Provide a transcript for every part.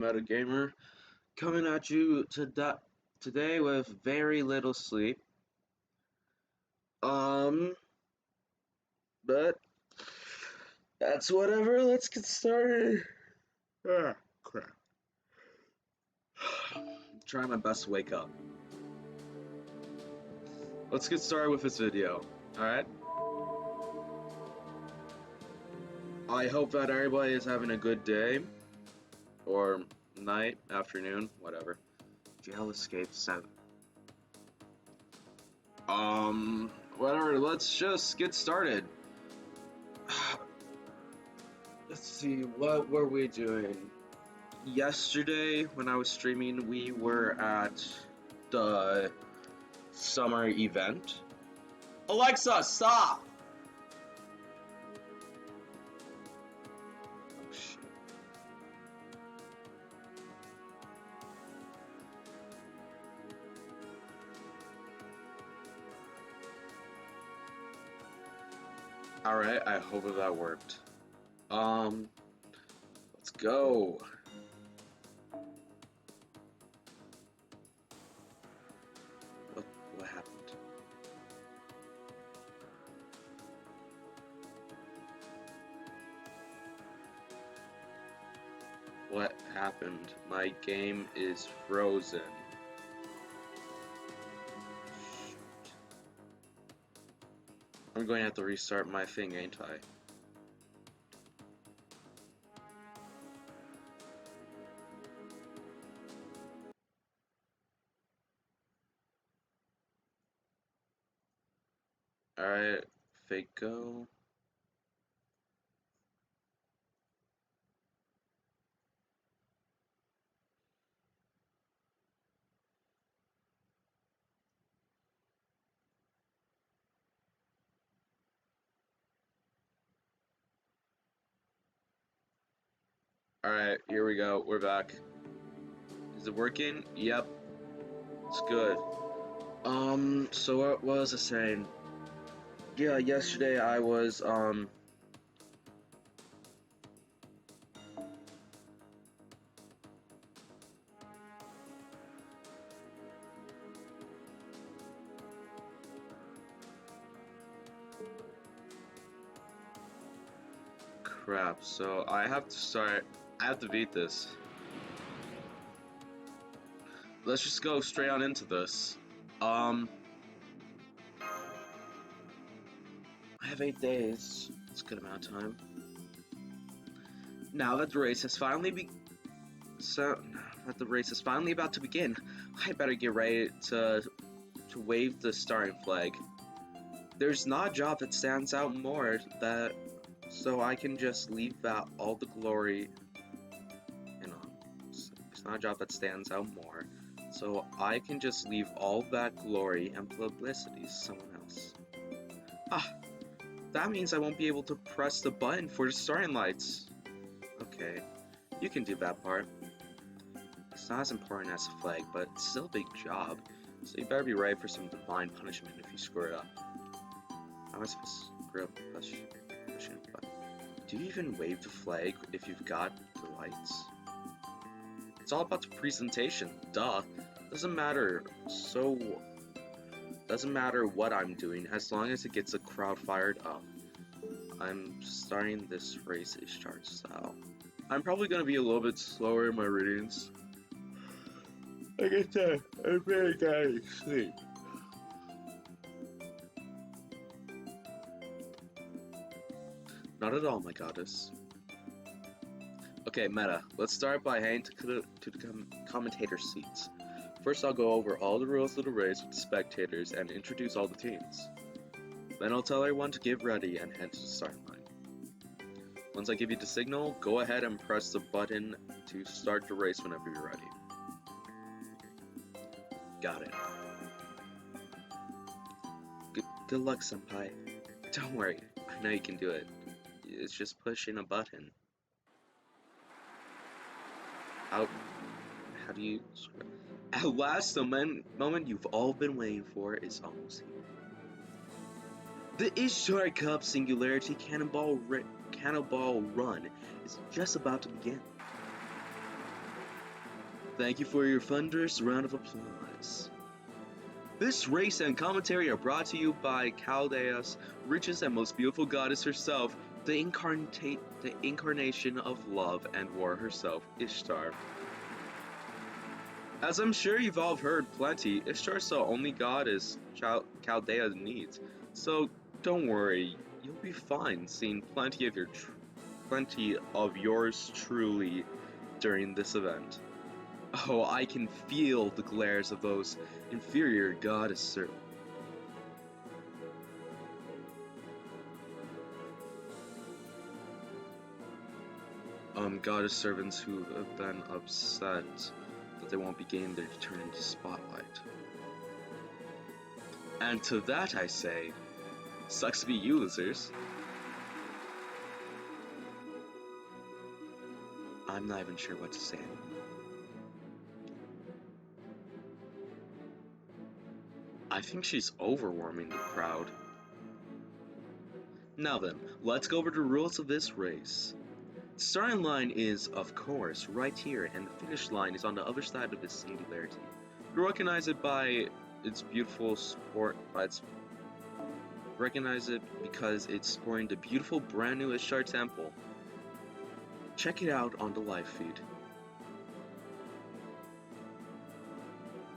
Metagamer coming at you today with very little sleep. Um, but that's whatever. Let's get started. Ah, crap. Trying my best to wake up. Let's get started with this video. Alright? I hope that everybody is having a good day. Or night, afternoon, whatever. Jail Escape 7. Whatever, let's just get started. Let's see, what were we doing? Yesterday, when I was streaming, we were at the summer event. Alexa, stop! Oh, shit. Alright, I hope that worked. Let's go. What happened? What happened? My game is frozen. I'm going to have to restart my thing, ain't I? Alright, fake go. Alright, here we go. We're back. Is it working? Yep. It's good. So what was I saying? Yeah, yesterday I was, crap. So I have to beat this. Let's just go straight on into this. I have 8 days. It's a good amount of time. Now that the race has finally about to begin, I better get ready to wave the starting flag. There's not a job that stands out more so I can just leave out all the glory. There's not a job that stands out more, so I can just leave all that glory and publicity to someone else. That means I won't be able to press the button for the starting lights. Okay, you can do that part. It's not as important as the flag, but it's still a big job, so you better be ready for some divine punishment if you screw it up. How am I supposed to screw up the question? But do you even wave the flag if you've got the lights? It's all about the presentation, duh. Doesn't matter what I'm doing as long as it gets the crowd fired up. I'm starting this race chart style. I'm probably gonna be a little bit slower in my readings. Like I said, I'm very dying sleep. Not at all, my goddess. Okay, meta. Let's start by heading to the commentator seats. First, I'll go over all the rules of the race with the spectators and introduce all the teams. Then I'll tell everyone to get ready and head to the start line. Once I give you the signal, go ahead and press the button to start the race whenever you're ready. Got it. Good luck, senpai. Don't worry, I know you can do it. It's just pushing a button. How do you... At last, the moment you've all been waiting for is almost here. The Ishtar Cup Singularity Cannonball Run is just about to begin. Thank you for your thunderous round of applause. This race and commentary are brought to you by Chaldea's richest and most beautiful goddess herself, the incarnation of love and war herself, Ishtar. As I'm sure you've all heard plenty, Ishtar's the only goddess Chaldea needs. So don't worry, you'll be fine seeing plenty of yours truly during this event. Oh, I can feel the glares of those inferior goddesses. Goddess servants who have been upset that they won't be getting their turn into spotlight. And to that I say, sucks to be you, losers. I'm not even sure what to say anymore. I think she's overwhelming the crowd. Now then, let's go over the rules of this race. The starting line is, of course, right here, and the finish line is on the other side of this singularity. You recognize it by its beautiful recognize it because it's sporting the beautiful brand new Ishtar Temple. Check it out on the live feed.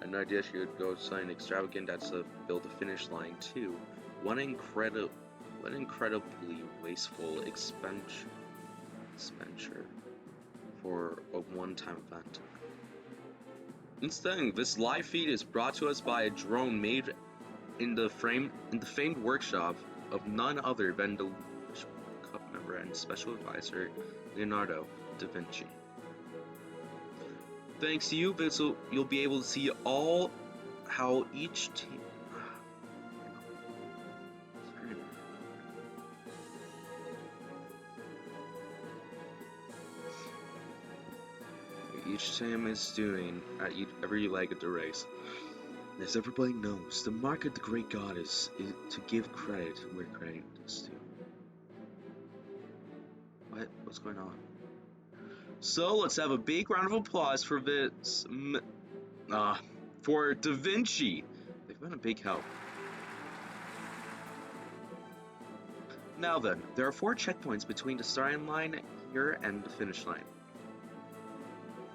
An idea she would go something extravagant that's to build a finish line too. What incredibly wasteful expenditure for a one-time event. Instead, this live feed is brought to us by a drone made in the famed workshop of none other than the Cup member and special advisor Leonardo da Vinci. Thanks to you, Vissel, you'll be able to see how each team. Each team is doing at every leg of the race. As everybody knows, the mark of the great goddess is to give credit where credit is due. What's going on? So let's have a big round of applause for for Da Vinci. They've been a big help. Now then, there are 4 checkpoints between the starting line here and the finish line.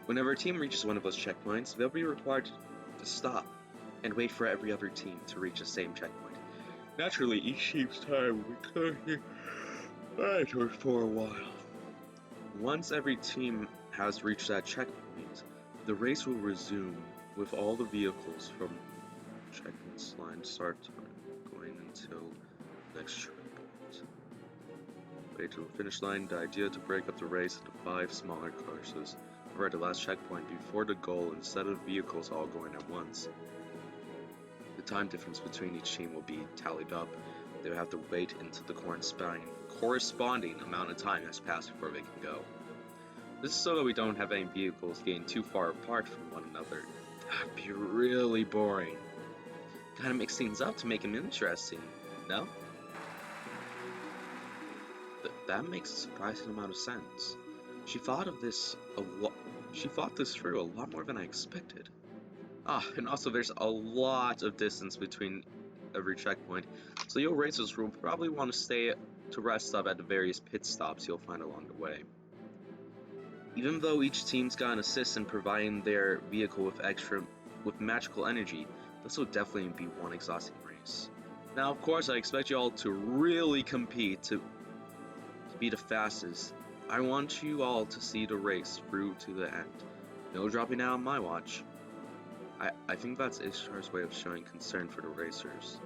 Whenever a team reaches one of those checkpoints, they'll be required to stop and wait for every other team to reach the same checkpoint. Naturally, each team's time will be monitored for a while. Once every team has reached that checkpoint, the race will resume with all the vehicles from checkpoint line start time going until the next checkpoint. Way to the finish line, the idea to break up the race into 5 smaller courses. We're at the last checkpoint before the goal instead of vehicles all going at once. The time difference between each team will be tallied up. They will have to wait until the corresponding amount of time has passed before they can go. This is so that we don't have any vehicles getting too far apart from one another. That'd be really boring. Gotta mix things up to make them interesting, no? That makes a surprising amount of sense. She thought this through a lot more than I expected. And also there's a lot of distance between every checkpoint, so your racers will probably want to stay to rest up at the various pit stops you'll find along the way. Even though each team's got an assist in providing their vehicle with magical energy, this will definitely be one exhausting race. Now, of course, I expect you all to really compete to be the fastest. I want you all to see the race through to the end. No dropping out on my watch. I think that's Ishtar's way of showing concern for the racers.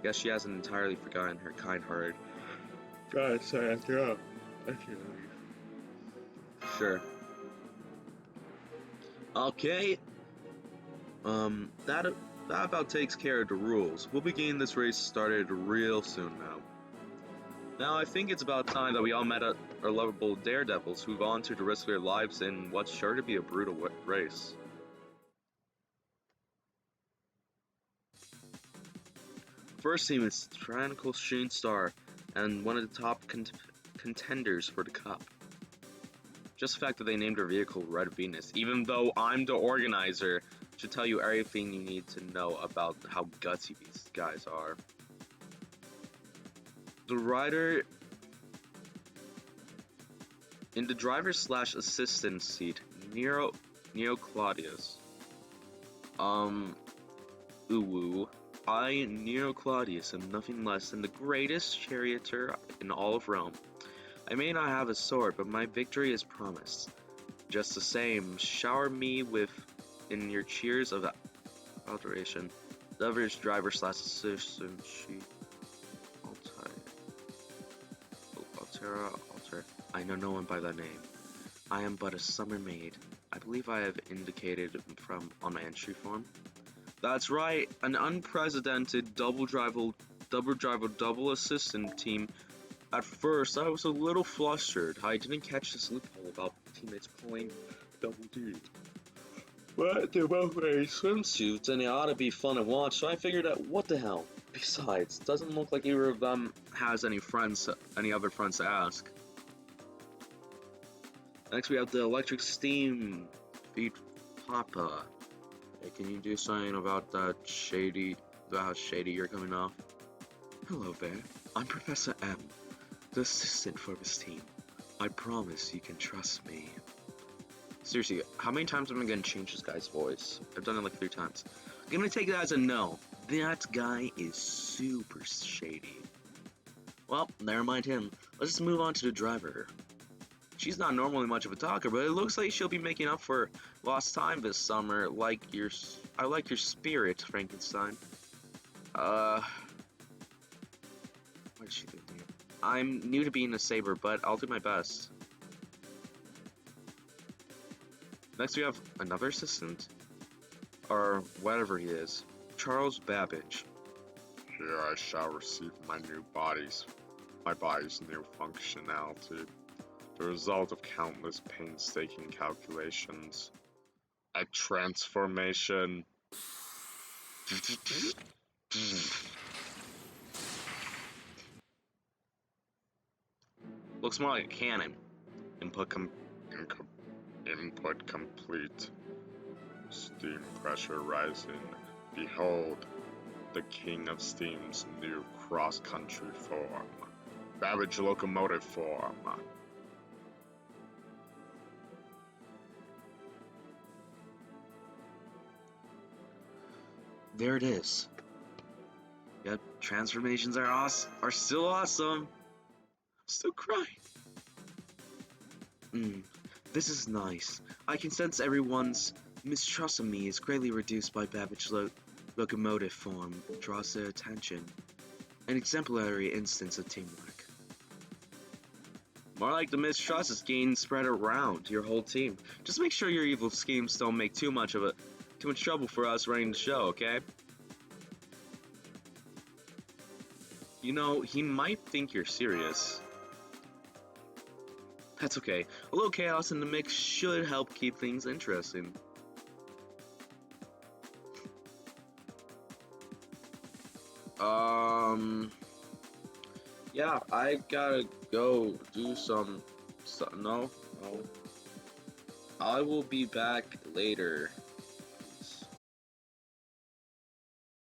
Guess she hasn't entirely forgotten her kind-hearted. God, sorry, I have to go. I can't leave. Sure. Okay. That about takes care of the rules. We'll be getting this race started real soon now. Now, I think it's about time that we all met our lovable daredevils who volunteered to risk their lives in what's sure to be a brutal race. First team is Tyrannical Sheen Star, and one of the top contenders for the cup. Just the fact that they named their vehicle Red Venus, even though I'm the organizer, should tell you everything you need to know about how gutsy these guys are. The rider in the driver/assistant seat, Neo Claudius. Uwu. I, Nero Claudius, am nothing less than the greatest charioteer in all of Rome. I may not have a sword, but my victory is promised. Just the same, shower me in your cheers of adoration. Lover's driver/assistant sheet. Alter. I know no one by that name. I am but a summer maid. I believe I have indicated on my entry form. That's right, an unprecedented double assistant team. At first, I was a little flustered. I didn't catch this loophole about teammates pulling double D. But they're both wearing swimsuits, and it ought to be fun to watch, so I figured out what the hell. Besides, doesn't look like either of them has any other friends to ask. Next, we have the electric steam feed Papa. Hey, can you do something about how shady you're coming off? Hello there, I'm Professor M, the assistant for this team. I promise you can trust me. Seriously, how many times am I gonna change this guy's voice? I've done it like 3 times. I'm gonna take that as a no. That guy is super shady. Well, never mind him. Let's just move on to the driver. She's not normally much of a talker, but it looks like she'll be making up for lost time this summer. I like your spirit, Frankenstein. What is she doing here? I'm new to being a saber, but I'll do my best. Next we have another assistant, or whatever he is, Charles Babbage. Here I shall receive my body's new functionality. The result of countless painstaking calculations. A transformation. Looks more like a cannon. Input complete. Steam pressure rising. Behold, the King of Steam's new cross-country form. Babbage locomotive form. There it is. Yep, transformations are still awesome. I'm still crying. This is nice. I can sense everyone's mistrust of me is greatly reduced by Babbage's locomotive form. Draws their attention. An exemplary instance of teamwork. More like the mistrust is getting spread around your whole team. Just make sure your evil schemes don't make too much trouble for us running the show, okay? You know, he might think you're serious. That's okay. A little chaos in the mix should help keep things interesting. Yeah, I gotta go do some stuff. No. I will be back later.